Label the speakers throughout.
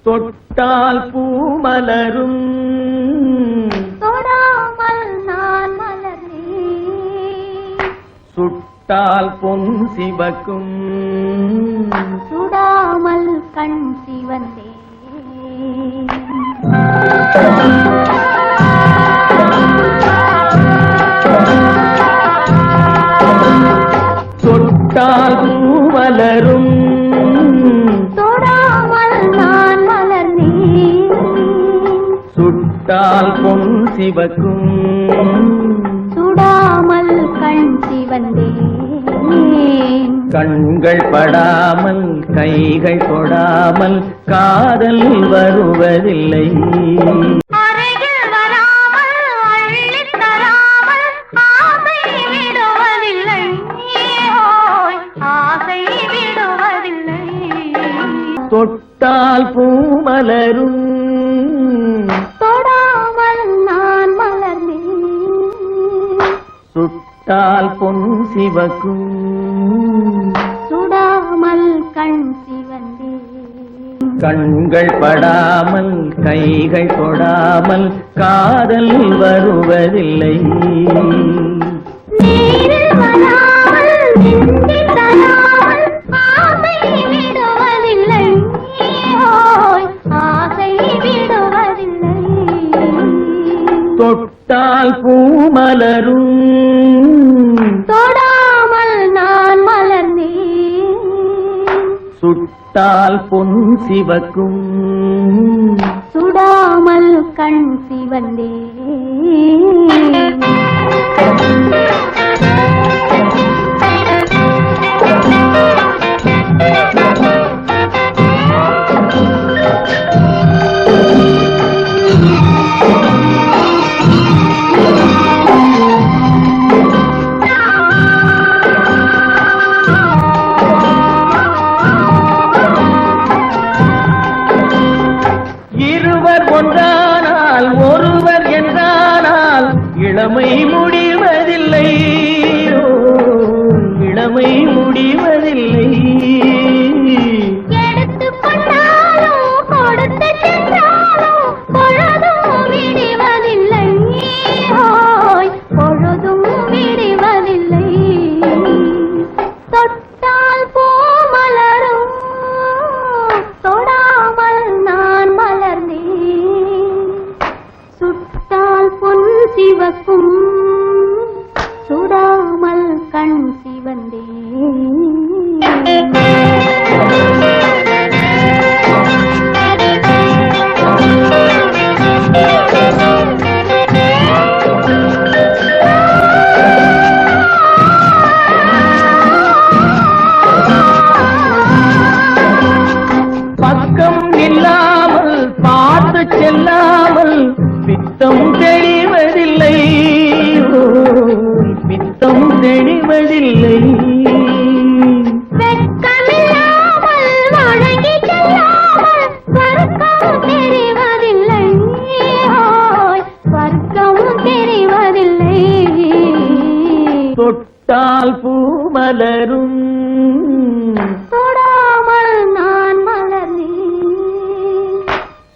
Speaker 1: தொட்டால் பூமலரும்
Speaker 2: தொடாமல் நான் மலர்ந்தேன்.
Speaker 1: சுட்டால் பொன் சிவக்கும்
Speaker 2: சுடாமல் கண் சிவந்தேன்.
Speaker 1: தொட்டால் பூமலரும்
Speaker 2: தொடாமல் நான் மலர்ந்தேன்.
Speaker 1: சுட்டால் பொன் சிவக்கும்
Speaker 2: சுடாமல் கண் சிவந்தேன்.
Speaker 1: கண்கள் படாமல் கைகள் தொடாமல் காதல் வருவதில்லை.
Speaker 2: அருகில் வராமல் அள்ளித் தராமல் ஆசை விடுவதில்லை. ஓய், ஆசை விடுவதில்லை.
Speaker 1: தொட்டால் பூமலரும்
Speaker 2: தொடாமல் நான் மலர்ந்தேன்.
Speaker 1: சுட்டால் பொன் சிவக்கும்
Speaker 2: சுடாமல் கண் சிவந்தேன்.
Speaker 1: கண்கள் படாமல் கைகள் தொடாமல் காதல் வருவதில்லை.
Speaker 2: நேரில் வராமல் நெஞ்சில் தராமல் ஆசை விடுவதில்லை. ஓய், ஆசை விடுவதில்லை.
Speaker 1: தொட்டால் பூமலரும்
Speaker 2: தொடாமல் நான் மலர்ந்தேன்.
Speaker 1: சுட்டால் பொன் சிவக்கும்
Speaker 2: சுடாமல் கண் சிவந்தேன்.
Speaker 1: இருவர் ஒன்றானால் ஒருவர் என்றானால் இளமை முடிவதில்லை. இளமை முடிவதில்லை.
Speaker 2: எடுத்துக் கொண்டாலும் கொடுத்து சென்றாலும் பொழுதும் விடுவதில்லை. ஓய், பொழுதும் விடுவதில்லை. தொட்டால் பூமலரும் தொடாமல் நான் மலர்ந்தேன். சுட்டால் பொன் சிவக்கும் சுடாமல் கண் சிவந்தேன்.
Speaker 1: பக்கம் இல்லாமல் பார்த்து செல்லாமல் பித்தம் தெளிவதில்லை. பித்தம் தெளிவதில்லை.
Speaker 2: வெட்கமில்லாமல் வணங்கி செல்லாமல் வர்க்கம் தெரிவதில்லை. ஓய், வர்க்கம் தெரிவதில்லை.
Speaker 1: தொட்டால் பூமலரும்
Speaker 2: தொடாமல் நான் மலர்ந்தேன்.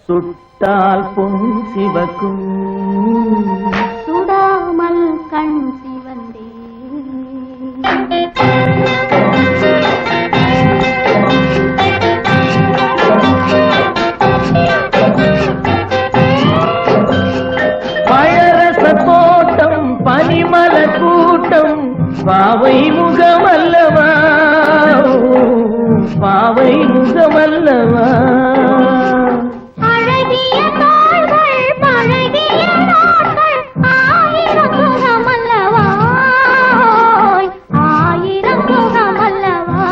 Speaker 1: சுட்டால் பொன் சிவக்கும்
Speaker 2: சுடாமல் கண் சிவந்தேன்.
Speaker 1: பழரச தோட்டம் பனிமல கூட்டம் பாவை முகமல்லவா. பாவை முகமல்லவா.
Speaker 2: அழகிய தாள்கள் பழகிய நாட்கள் ஆயிரம் சுகமல்லவா. ஓய், ஆயிரம் சுகமல்லவா.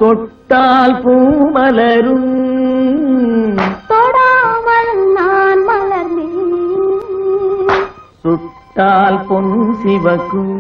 Speaker 1: தொட்டால் பூமலரும்
Speaker 2: தொடாமல் நான் மலர்ந்தேன்.
Speaker 1: சுட்டால் பொன் சிவக்கும்